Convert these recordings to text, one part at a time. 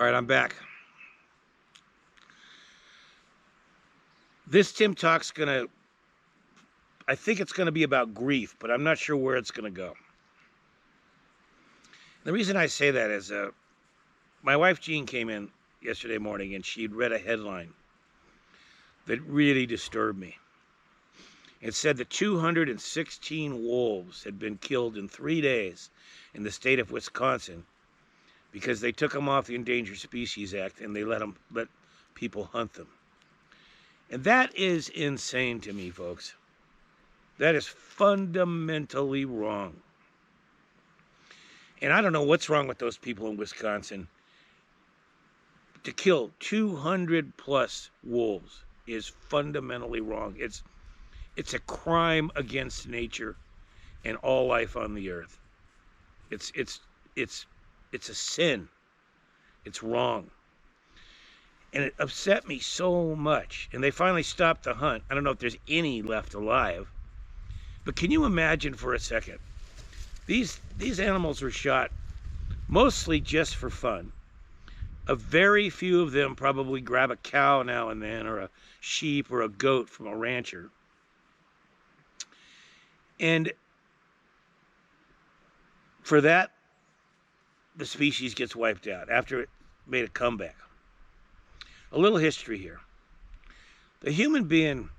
All right, I'm back. This Tim Talk's I think it's gonna be about grief, but I'm not sure where it's gonna go. The reason I say that is my wife Jean came in yesterday morning and she'd read a headline that really disturbed me. It said that 216 wolves had been killed in 3 days in the state of Wisconsin because they took them off the Endangered Species Act and they let people hunt them. And that is insane to me, folks. That is fundamentally wrong. And I don't know what's wrong with those people in Wisconsin. To kill 200 plus wolves is fundamentally wrong. It's a crime against nature and all life on the earth. It's a sin. It's wrong. And it upset me so much. And they finally stopped the hunt. I don't know if there's any left alive. But can you imagine for a second? These animals were shot mostly just for fun. A very few of them probably grab a cow now and then, or a sheep or a goat from a rancher. And for that, the species gets wiped out after it made a comeback. A little history here. The human being,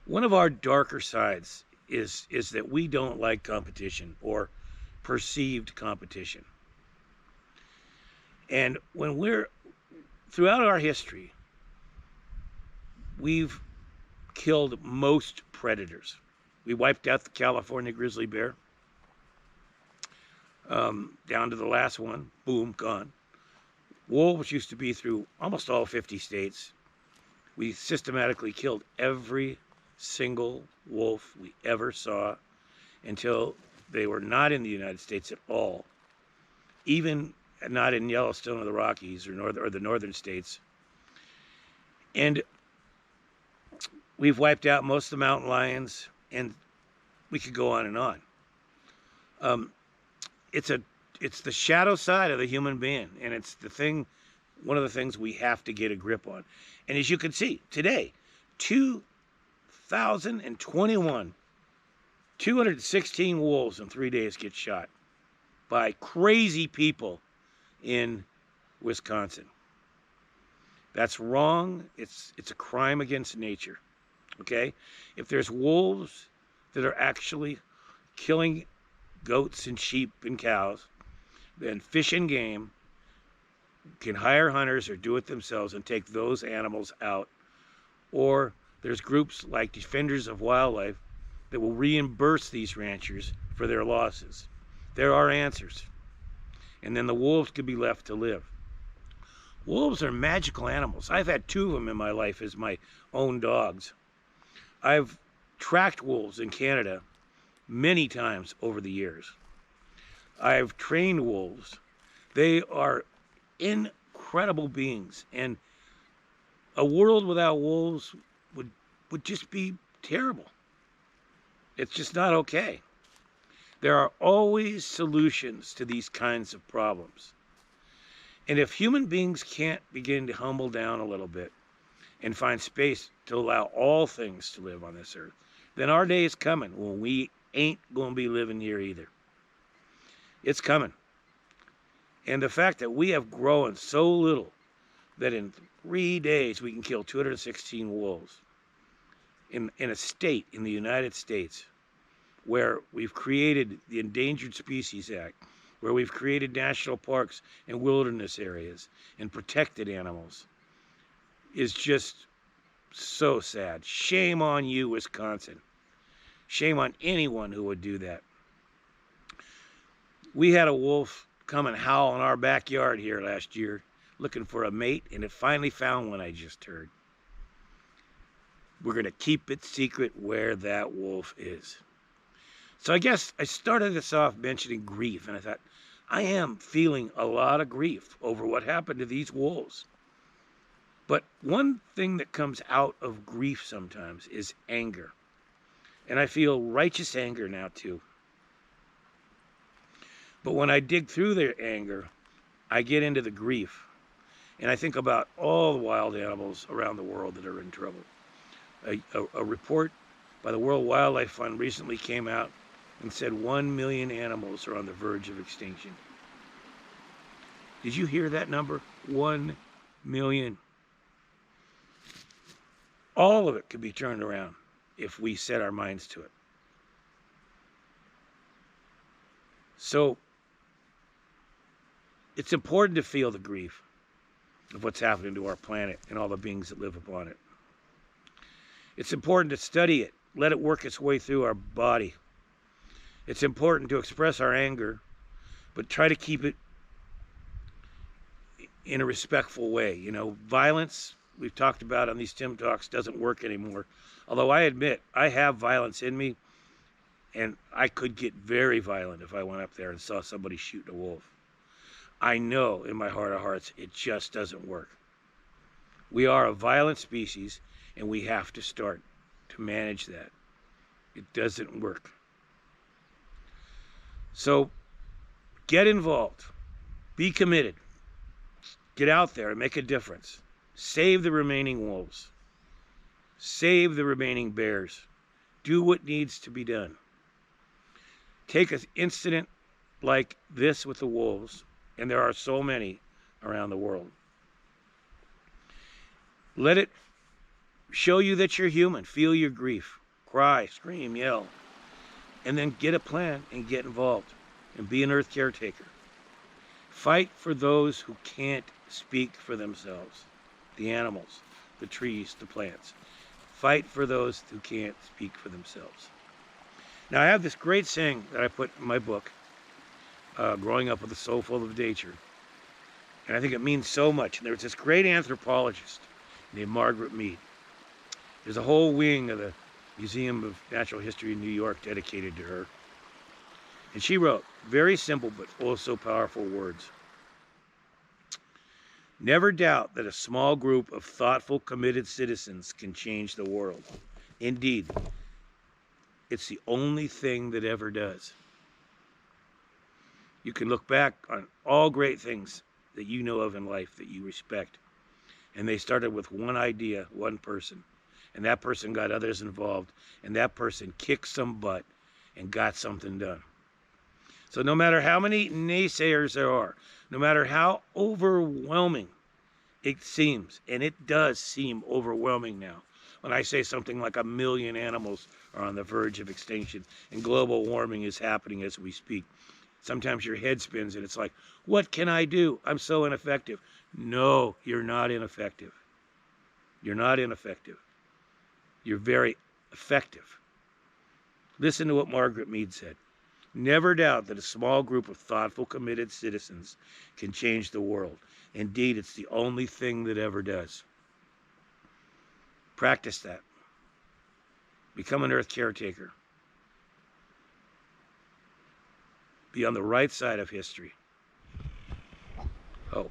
one of our darker sides is that we don't like competition or perceived competition. And throughout our history, we've killed most predators. We wiped out the California grizzly bear, down to the last one, boom, gone. Wolves used to be through almost all 50 states. We systematically killed every single wolf we ever saw until they were not in the United States at all, even not in Yellowstone or the Rockies or the northern states. And we've wiped out most of the mountain lions, and we could go on and on. It's the shadow side of the human being, and it's one of the things we have to get a grip on. And as you can see today, 2021, 216 wolves in 3 days get shot by crazy people in Wisconsin. That's wrong. It's a crime against nature. Okay? If there's wolves that are actually killing goats and sheep and cows, then Fish and Game can hire hunters or do it themselves and take those animals out. Or there's groups like Defenders of Wildlife that will reimburse these ranchers for their losses. There are answers. And then the wolves could be left to live. Wolves are magical animals. I've had 2 of them in my life as my own dogs. I've tracked wolves in Canada many times over the years. I've trained wolves. They are incredible beings, and a world without wolves would just be terrible. It's just not okay. There are always solutions to these kinds of problems. And if human beings can't begin to humble down a little bit and find space to allow all things to live on this earth, then our day is coming when we ain't going to be living here either. It's coming. And the fact that we have grown so little that in 3 days we can kill 216 wolves in a state in the United States where we've created the Endangered Species Act, where we've created national parks and wilderness areas and protected animals, is just so sad. Shame on you, Wisconsin. Shame on anyone who would do that. We had a wolf come and howl in our backyard here last year looking for a mate, and it finally found one, I just heard. We're going to keep it secret where that wolf is. So I guess I started this off mentioning grief, and I thought, I am feeling a lot of grief over what happened to these wolves. But one thing that comes out of grief sometimes is anger. And I feel righteous anger now too. But when I dig through their anger, I get into the grief. And I think about all the wild animals around the world that are in trouble. A report by the World Wildlife Fund recently came out and said 1 million animals are on the verge of extinction. Did you hear that number? 1 million. All of it could be turned around if we set our minds to it. So it's important to feel the grief of what's happening to our planet and all the beings that live upon it. It's important to study it, let it work its way through our body. It's important to express our anger, but try to keep it in a respectful way. You know, violence, we've talked about on these Tim Talks, doesn't work anymore. Although I admit, I have violence in me, and I could get very violent if I went up there and saw somebody shooting a wolf. I know in my heart of hearts, it just doesn't work. We are a violent species, and we have to start to manage that. It doesn't work. So get involved. Be committed. Get out there and make a difference. Save the remaining wolves. Save the remaining bears. Do what needs to be done. Take an incident like this with the wolves, and there are so many around the world. Let it show you that you're human. Feel your grief. Cry, scream, yell. And then get a plan and get involved and be an earth caretaker. Fight for those who can't speak for themselves. The animals, the trees, the plants. Fight for those who can't speak for themselves. Now, I have this great saying that I put in my book, Growing Up with a Soul Full of Nature. And I think it means so much. And there was this great anthropologist named Margaret Mead. There's a whole wing of the Museum of Natural History in New York dedicated to her. And she wrote very simple but also powerful words. Never doubt that a small group of thoughtful, committed citizens can change the world. Indeed, it's the only thing that ever does. You can look back on all great things that you know of in life that you respect. And they started with one idea, one person. And that person got others involved. And that person kicked some butt and got something done. So no matter how many naysayers there are, no matter how overwhelming it seems, and it does seem overwhelming now, when I say something like 1 million animals are on the verge of extinction and global warming is happening as we speak, sometimes your head spins and it's like, what can I do? I'm so ineffective. No, you're not ineffective. You're not ineffective. You're very effective. Listen to what Margaret Mead said. Never doubt that a small group of thoughtful, committed citizens can change the world. Indeed, it's the only thing that ever does. Practice that. Become an earth caretaker. Be on the right side of history. Oh.